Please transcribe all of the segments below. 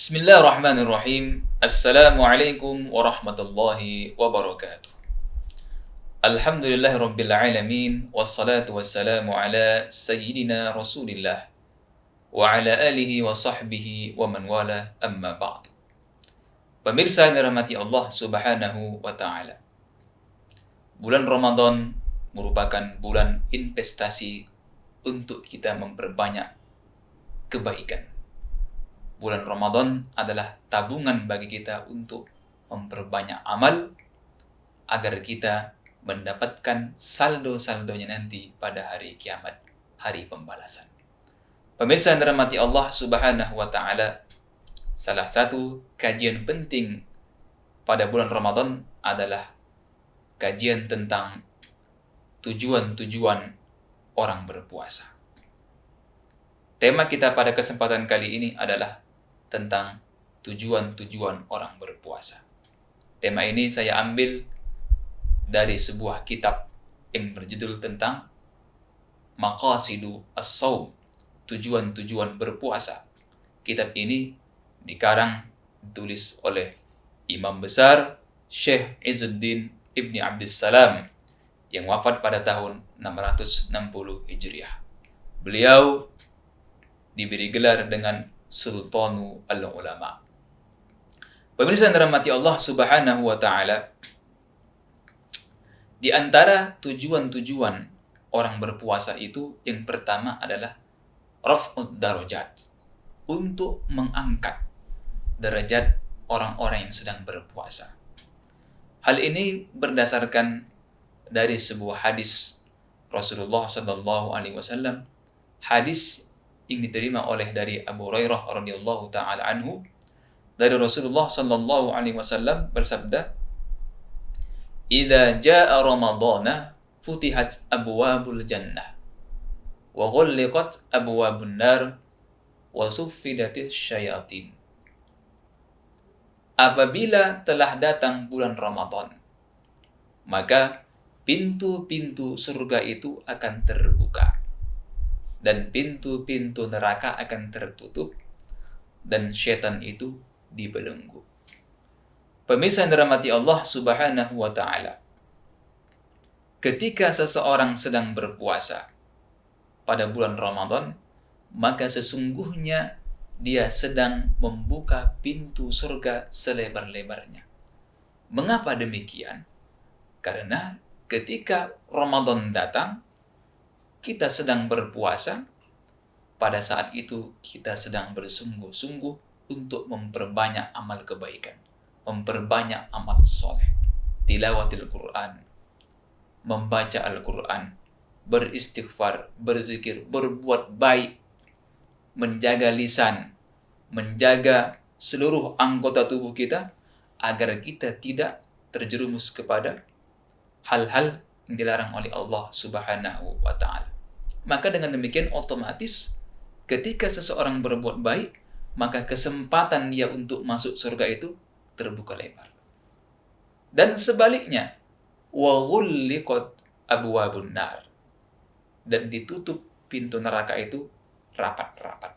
Bismillahirrahmanirrahim. Assalamualaikum warahmatullahi wabarakatuh. Alhamdulillahirabbil alamin wassalatu wassalamu ala sayyidina Rasulillah wa ala alihi wa sahbihi wa man wala amma ba'du. Pemirsa yang dirahmati Allah Subhanahu wa taala. Bulan Ramadan merupakan bulan investasi untuk kita memperbanyak kebaikan. Bulan Ramadan adalah tabungan bagi kita untuk memperbanyak amal agar kita mendapatkan saldo-saldonya nanti pada hari kiamat, hari pembalasan. Pemirsa yang dirahmati Allah Subhanahu wa taala, salah satu kajian penting pada bulan Ramadan adalah kajian tentang tujuan-tujuan orang berpuasa. Tema kita pada kesempatan kali ini adalah tentang tujuan-tujuan orang berpuasa. Tema ini saya ambil dari sebuah kitab yang berjudul tentang Maqasidu As-Shaum, tujuan-tujuan berpuasa. Kitab ini ditulis oleh Imam Besar Syekh Izzuddin Ibni Abdissalam yang wafat pada tahun 660 Hijriah. Beliau diberi gelar dengan Sultanu al-Ulama. Pemirsa yang dirahmati Allah Subhanahu wa taala, di antara tujuan-tujuan orang berpuasa itu yang pertama adalah raf'ud darajat, untuk mengangkat derajat orang-orang yang sedang berpuasa. Hal ini berdasarkan dari sebuah hadis Rasulullah sallallahu alaihi wasallam, hadis yang diterima oleh dari Abu Hurairah radhiyallahu taala anhu, dari Rasulullah sallallahu alaihi wasallam bersabda, "Idza jaa Ramadhana futihat abwabul jannah wa ghulliqat abwabun nar wa suffidatis syayatin." Apabila telah datang bulan Ramadan, maka pintu-pintu surga itu akan terbuka dan pintu-pintu neraka akan tertutup dan syaitan itu dibelenggu. Pemirsa yang dirahmati Allah Subhanahu wa taala, ketika seseorang sedang berpuasa pada bulan Ramadan, maka sesungguhnya dia sedang membuka pintu surga selebar-lebarnya. Mengapa demikian? Karena ketika Ramadan datang, kita sedang berpuasa, pada saat itu kita sedang bersungguh-sungguh untuk memperbanyak amal kebaikan, memperbanyak amal soleh, tilawatil Quran, membaca Al-Quran, beristighfar, berzikir, berbuat baik, menjaga lisan, menjaga seluruh anggota tubuh kita agar kita tidak terjerumus kepada hal-hal yang dilarang oleh Allah Subhanahu wa taala. Maka dengan demikian otomatis ketika seseorang berbuat baik, maka kesempatan dia untuk masuk surga itu terbuka lebar. Dan sebaliknya, wa ghulliqat abwabun nar, dan ditutup pintu neraka itu rapat-rapat.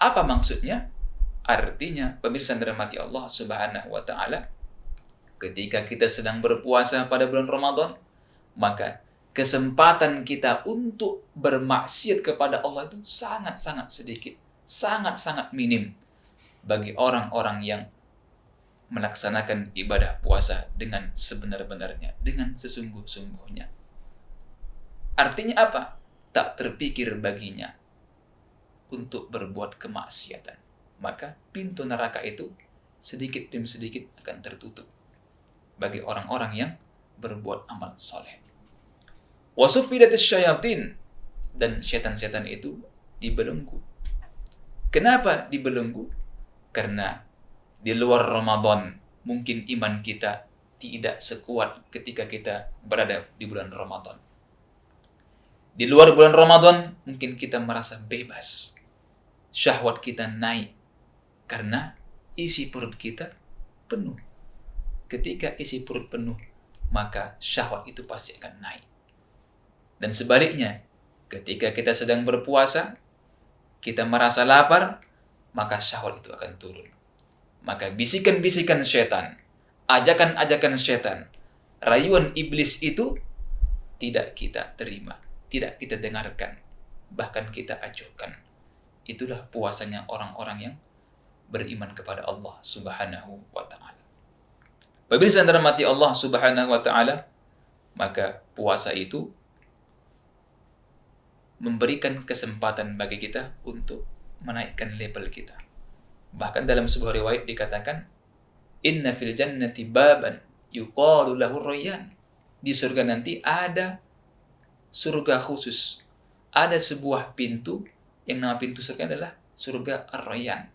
Apa maksudnya? Artinya, pemirsa yang dirahmati Allah Subhanahu wa taala, ketika kita sedang berpuasa pada bulan Ramadan, maka kesempatan kita untuk bermaksiat kepada Allah itu sangat-sangat sedikit, sangat-sangat minim bagi orang-orang yang melaksanakan ibadah puasa dengan sebenar-benarnya, dengan sesungguh-sungguhnya. Artinya apa? Tak terpikir baginya untuk berbuat kemaksiatan. Maka pintu neraka itu sedikit demi sedikit akan tertutup bagi orang-orang yang berbuat amal soleh. Wasuffidatis syayatin, dan setan-setan itu dibelenggu. Kenapa dibelenggu? Karena di luar Ramadan mungkin iman kita tidak sekuat ketika kita berada di bulan Ramadan. Di luar bulan Ramadan mungkin kita merasa bebas, syahwat kita naik karena isi perut kita penuh. Ketika isi perut penuh, maka syahwat itu pasti akan naik. Dan sebaliknya, ketika kita sedang berpuasa, kita merasa lapar, maka syahwat itu akan turun. Maka bisikan-bisikan syaitan, ajakan-ajakan syaitan, rayuan iblis itu tidak kita terima, tidak kita dengarkan, bahkan kita acuhkan. Itulah puasanya orang-orang yang beriman kepada Allah Subhanahu wa ta'ala. Pemirsa yang dirahmati Allah Subhanahu wa ta'ala, maka puasa itu memberikan kesempatan bagi kita untuk menaikkan level kita. Bahkan dalam sebuah riwayat dikatakan, inna fil jannati baban yuqalu lahu rayyan. Di surga nanti ada surga khusus. Ada sebuah pintu yang nama pintu surga adalah surga Ar-Rayyan.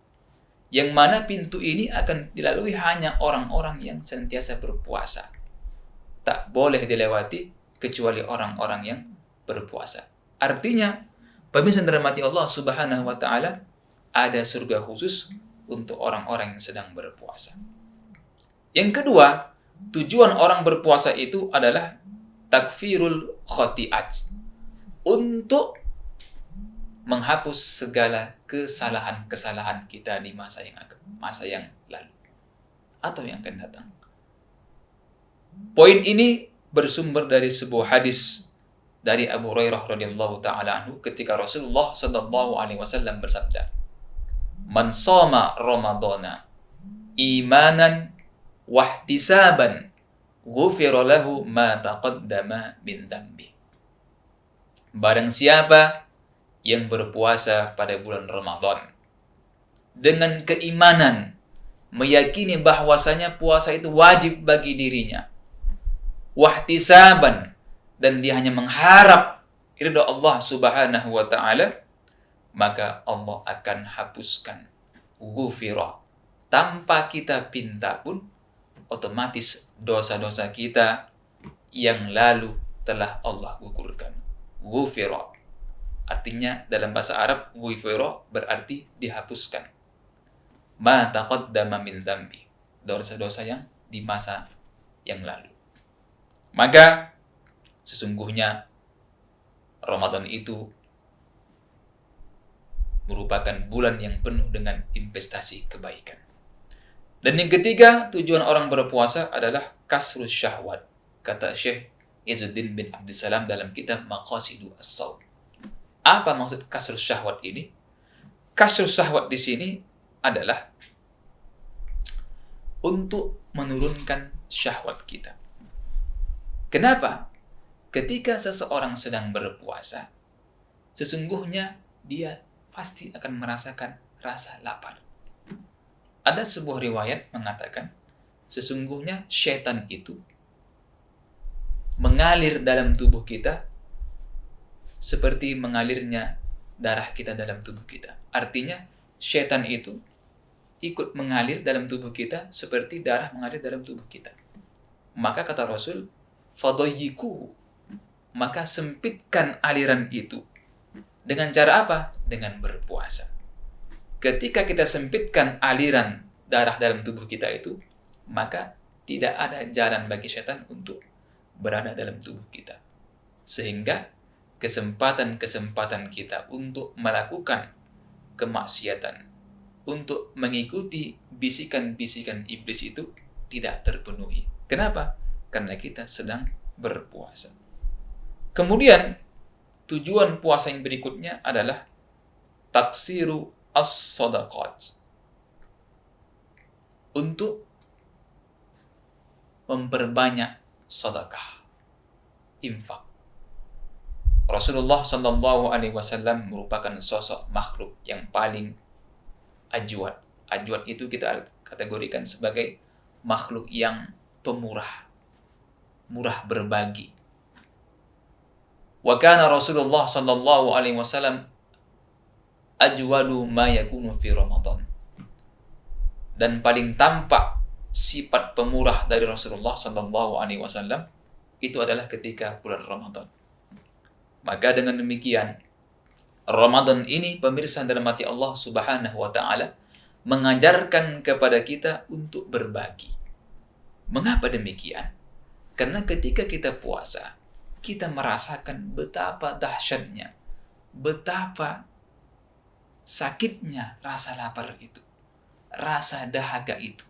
Yang mana pintu ini akan dilalui hanya orang-orang yang senantiasa berpuasa. Tak boleh dilewati kecuali orang-orang yang berpuasa. Artinya, pemirsa yang dirahmati Allah Subhanahu wa ta'ala, ada surga khusus untuk orang-orang yang sedang berpuasa. Yang kedua, tujuan orang berpuasa itu adalah takfirul khoti'at, untuk menghapus segala kesalahan-kesalahan kita di masa yang lalu atau yang akan datang. Poin ini bersumber dari sebuah hadis dari Abu Hurairah radhiyallahu taala anhu ketika Rasulullah sallallahu alaihi wasallam bersabda, "Man shoma Ramadhana imanan wahtisaban, ghufira lahu ma taqaddama min dzambi." Barang siapa yang berpuasa pada bulan Ramadan dengan keimanan, meyakini bahwasanya puasa itu wajib bagi dirinya, wahtisaban, dan dia hanya mengharap ridha Allah Subhanahu wa ta'ala, maka Allah akan hapuskan ghufira, tanpa kita pinta pun otomatis dosa-dosa kita yang lalu telah Allah gugurkan. Ghufira artinya dalam bahasa Arab, ghufira berarti dihapuskan. Ma taqaddama min dzambi, dosa-dosa yang di masa yang lalu. Maka sesungguhnya Ramadan itu merupakan bulan yang penuh dengan investasi kebaikan. Dan yang ketiga, tujuan orang berpuasa adalah kasrus syahwat. Kata Syekh Izzuddin bin Abdissalam dalam kitab Maqasidu As-Shaum. Apa maksud kasrus syahwat ini? Kasrus syahwat di sini adalah untuk menurunkan syahwat kita. Kenapa? Ketika seseorang sedang berpuasa, sesungguhnya dia pasti akan merasakan rasa lapar. Ada sebuah riwayat mengatakan, sesungguhnya syaitan itu mengalir dalam tubuh kita seperti mengalirnya darah kita dalam tubuh kita. Artinya, syaitan itu ikut mengalir dalam tubuh kita seperti darah mengalir dalam tubuh kita. Maka kata Rasul, fadayyiku, maka sempitkan aliran itu. Dengan cara apa? Dengan berpuasa. Ketika kita sempitkan aliran darah dalam tubuh kita itu, maka tidak ada jalan bagi syaitan untuk berada dalam tubuh kita. Sehingga kesempatan-kesempatan kita untuk melakukan kemaksiatan, untuk mengikuti bisikan-bisikan iblis itu tidak terpenuhi. Kenapa? Karena kita sedang berpuasa. Kemudian, tujuan puasa yang berikutnya adalah taksiru as-sadaqat, untuk memperbanyak sedekah, infak. Rasulullah sallallahu alaihi wasallam merupakan sosok makhluk yang paling ajwad. Ajwad itu kita kategorikan sebagai makhluk yang pemurah, murah berbagi. Wa kana Rasulullah sallallahu alaihi wasallam ajwadu ma yakunu fi Ramadan. Dan paling tampak sifat pemurah dari Rasulullah sallallahu alaihi wasallam itu adalah ketika bulan Ramadan. Maka dengan demikian, Ramadan ini pemirsa dalam hati Allah Subhanahu wa ta'ala mengajarkan kepada kita untuk berbagi. Mengapa demikian? Karena ketika kita puasa, kita merasakan betapa dahsyatnya, betapa sakitnya rasa lapar itu, rasa dahaga itu.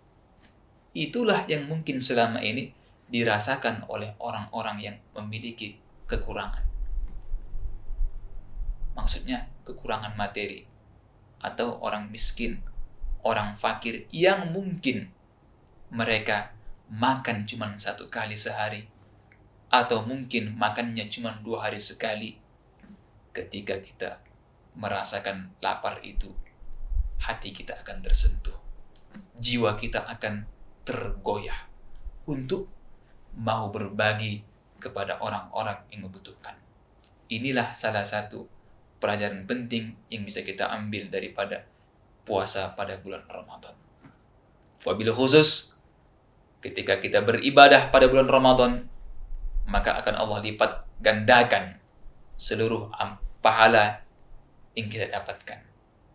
Itulah yang mungkin selama ini dirasakan oleh orang-orang yang memiliki kekurangan. Maksudnya kekurangan materi, atau orang miskin, orang fakir yang mungkin mereka makan cuma 1 kali sehari, atau mungkin makannya cuma 2 hari sekali. Ketika kita merasakan lapar itu, hati kita akan tersentuh, jiwa kita akan tergoyah untuk mau berbagi kepada orang-orang yang membutuhkan. Inilah salah satu pelajaran penting yang bisa kita ambil daripada puasa pada bulan Ramadan. Wabil khusus, ketika kita beribadah pada bulan Ramadan, maka akan Allah lipat gandakan seluruh pahala yang kita dapatkan.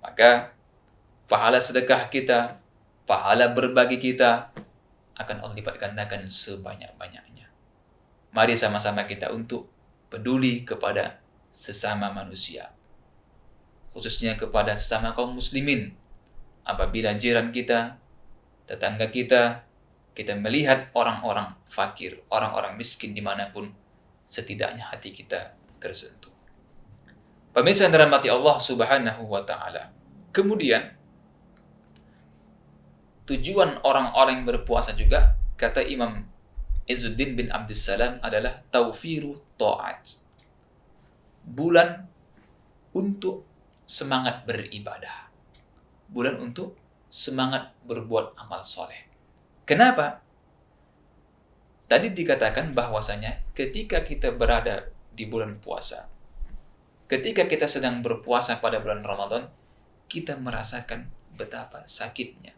Maka pahala sedekah kita, pahala berbagi kita akan Allah lipat gandakan sebanyak-banyaknya. Mari sama-sama kita untuk peduli kepada sesama manusia, khususnya kepada sesama kaum muslimin. Apabila jiran kita, tetangga kita melihat orang-orang fakir, orang-orang miskin dimanapun, setidaknya hati kita tersentuh. Pemirsa yang dirahmati Allah Subhanahu wa Ta'ala. Kemudian tujuan orang-orang yang berpuasa juga, kata Imam Izzuddin bin Abdussalam, adalah taufiru ta'at. Bulan untuk semangat beribadah. Bulan untuk semangat berbuat amal soleh. Kenapa? Tadi dikatakan bahwasanya ketika kita berada di bulan puasa, ketika kita sedang berpuasa pada bulan Ramadan, kita merasakan betapa sakitnya,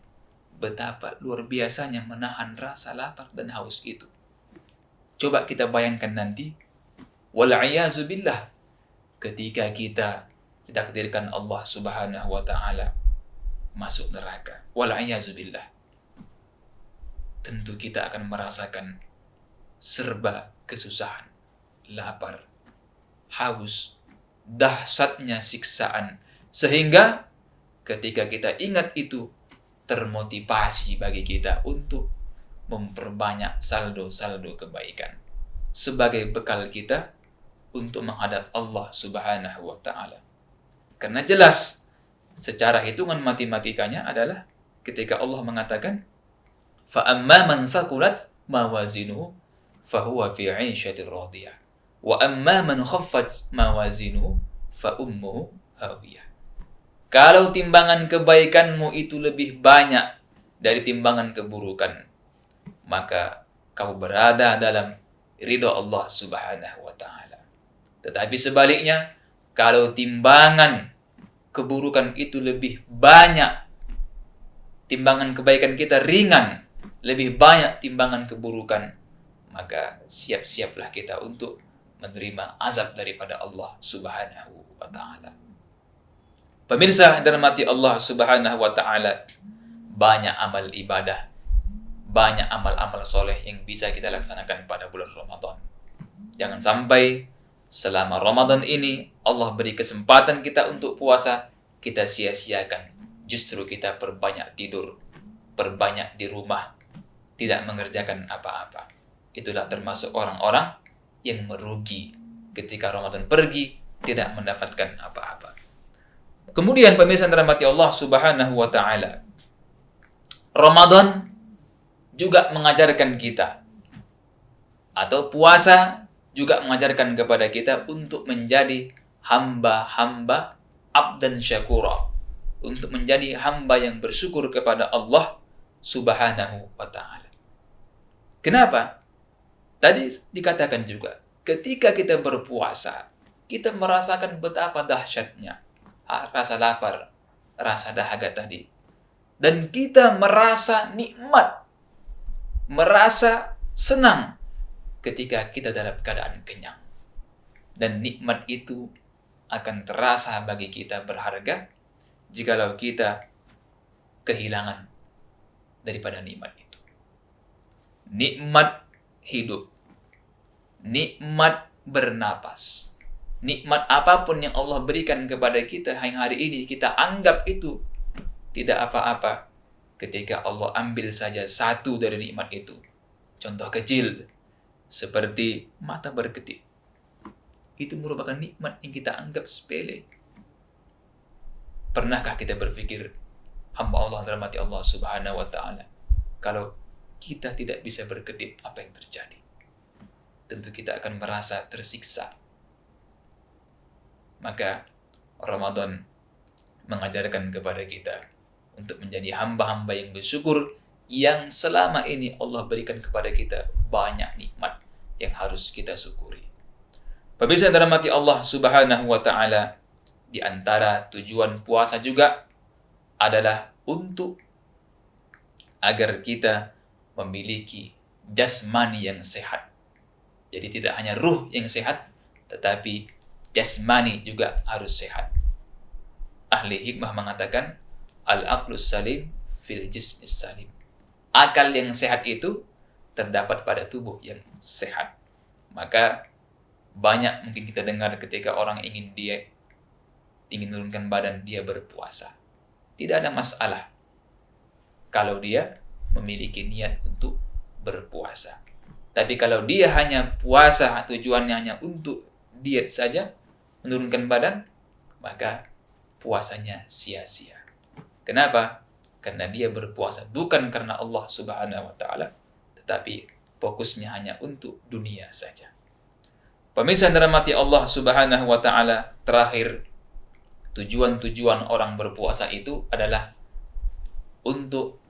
betapa luar biasanya menahan rasa lapar dan haus itu. Coba kita bayangkan nanti, wal'iyazubillah, ketika kita ditakdirkan Allah Subhanahu wa Ta'ala masuk neraka, wal'iyazubillah, tentu kita akan merasakan serba kesusahan, lapar, haus, dahsyatnya siksaan, sehingga ketika kita ingat itu, termotivasi bagi kita untuk memperbanyak saldo-saldo kebaikan sebagai bekal kita untuk menghadap Allah Subhanahu wa Ta'ala. Karena jelas secara hitungan matematikanya adalah ketika Allah mengatakan فَأَمَّا مَنْ ثَقُلَتْ مَوَازِينُهُ فَهُوَ فِي عِيشَةٍ رَاضِيَةٍ وَأَمَّا مَنْ خَفَّتْ مَوَازِينُهُ فَأُمُّهُ هَاوِيَةٌ. Kalau timbangan kebaikanmu itu lebih banyak dari timbangan keburukan, maka kau berada dalam ridha Allah Subhanahu wa Ta'ala. Tetapi sebaliknya, kalau timbangan keburukan itu lebih banyak, timbangan kebaikan kita ringan, lebih banyak timbangan keburukan, maka siap-siaplah kita untuk menerima azab daripada Allah Subhanahu wa Ta'ala. Pemirsa yang dirahmati Allah Subhanahu wa Ta'ala, banyak amal ibadah, banyak amal-amal soleh yang bisa kita laksanakan pada bulan Ramadan. Jangan sampai selama Ramadan ini Allah beri kesempatan kita untuk puasa, kita sia-siakan. Justru kita perbanyak tidur, perbanyak di rumah, tidak mengerjakan apa-apa. Itulah termasuk orang-orang yang merugi ketika Ramadan pergi, tidak mendapatkan apa-apa. Kemudian pemirsa yang dirahmati Allah Subhanahu wa Ta'ala, Ramadan juga mengajarkan kita, atau puasa juga mengajarkan kepada kita untuk menjadi hamba-hamba abdan syakura, untuk menjadi hamba yang bersyukur kepada Allah Subhanahu wa Ta'ala. Kenapa? Tadi dikatakan juga, ketika kita berpuasa, kita merasakan betapa dahsyatnya rasa lapar, rasa dahaga tadi. Dan kita merasa nikmat, merasa senang ketika kita dalam keadaan kenyang. Dan nikmat itu akan terasa bagi kita berharga jikalau kita kehilangan daripada nikmat itu. Nikmat hidup, nikmat bernapas, nikmat apapun yang Allah berikan kepada kita yang hari ini, kita anggap itu tidak apa-apa ketika Allah ambil saja satu dari nikmat itu. Contoh kecil, seperti mata berkedip. Itu merupakan nikmat yang kita anggap sepele. Pernahkah kita berpikir, hamba Allah dirahmati Allah Subhanahu wa Ta'ala, kalau kita tidak bisa berkedip, apa yang terjadi? Tentu kita akan merasa tersiksa. Maka Ramadan mengajarkan kepada kita untuk menjadi hamba-hamba yang bersyukur, yang selama ini Allah berikan kepada kita banyak nikmat yang harus kita syukuri. Pemirsa yang dirahmati Allah Subhanahu wa Ta'ala, di antara tujuan puasa juga adalah untuk agar kita memiliki jasmani yang sehat. Jadi tidak hanya ruh yang sehat, tetapi jasmani juga harus sehat. Ahli hikmah mengatakan, al-aqlus salim fil jismis salim. Akal yang sehat itu terdapat pada tubuh yang sehat. Maka banyak mungkin kita dengar ketika orang ingin diet, ingin menurunkan badan, dia berpuasa. Tidak ada masalah kalau dia memiliki niat untuk berpuasa. Tapi kalau dia hanya puasa, tujuannya hanya untuk diet saja, menurunkan badan, maka puasanya sia-sia. Kenapa? Karena dia berpuasa bukan karena Allah Subhanahu wa Ta'ala, tetapi fokusnya hanya untuk dunia saja. Pemirsa yang dirahmati Allah Subhanahu wa Ta'ala, terakhir, tujuan-tujuan orang berpuasa itu adalah untuk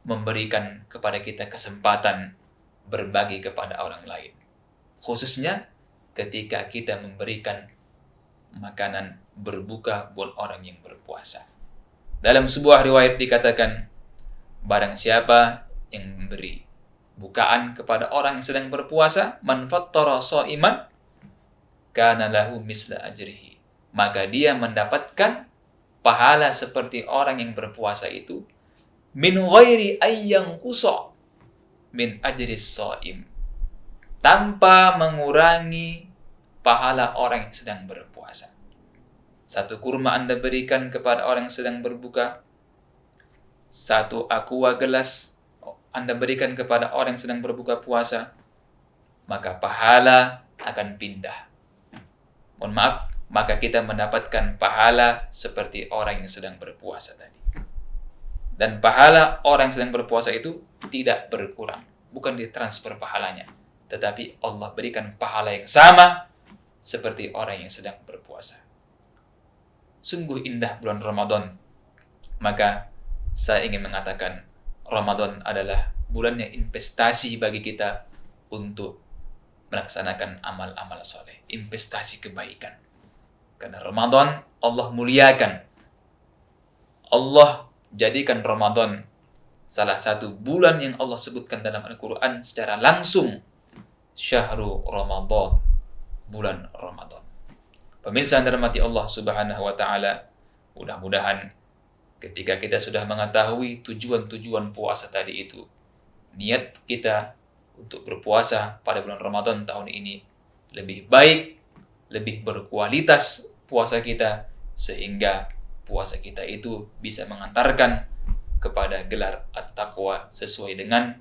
memberikan kepada kita kesempatan berbagi kepada orang lain. Khususnya ketika kita memberikan makanan berbuka buat orang yang berpuasa. Dalam sebuah riwayat dikatakan, barang siapa yang memberi bukaan kepada orang yang sedang berpuasa, man fattara sha'iman kana lahu misla ajrihi, maka dia mendapatkan pahala seperti orang yang berpuasa itu, min ghairi ayyang qusa min ajris shaim, tanpa mengurangi pahala orang yang sedang berpuasa. Satu kurma Anda berikan kepada orang yang sedang berbuka, satu aqua gelas Anda berikan kepada orang yang sedang berbuka puasa, maka pahala akan pindah. Mohon maaf, maka kita mendapatkan pahala seperti orang yang sedang berpuasa tadi. Dan pahala orang yang sedang berpuasa itu tidak berkurang, bukan ditransfer pahalanya, tetapi Allah berikan pahala yang sama seperti orang yang sedang berpuasa. Sungguh indah bulan Ramadan. Maka saya ingin mengatakan, Ramadan adalah bulan yang investasi bagi kita untuk melaksanakan amal-amal soleh, investasi kebaikan. Karena Ramadan Allah muliakan. Allah jadikan Ramadan salah satu bulan yang Allah sebutkan dalam Al-Quran secara langsung, Syahrul Ramadan, bulan Ramadan. Pemirsa yang dirahmati Allah Subhanahu wa Ta'ala, mudah-mudahan ketika kita sudah mengetahui tujuan-tujuan puasa tadi itu, niat kita untuk berpuasa pada bulan Ramadan tahun ini lebih baik, lebih berkualitas puasa kita, sehingga puasa kita itu bisa mengantarkan kepada gelar at-taqwa sesuai dengan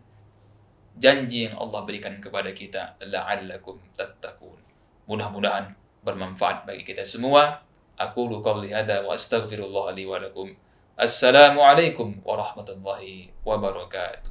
janji yang Allah berikan kepada kita, la'allakum tattaqun. Mudah-mudahan bermanfaat bagi kita semua. Aqulu qawli hadza wa astaghfirullah li wa lakum. Assalamualaikum warahmatullahi wabarakatuh.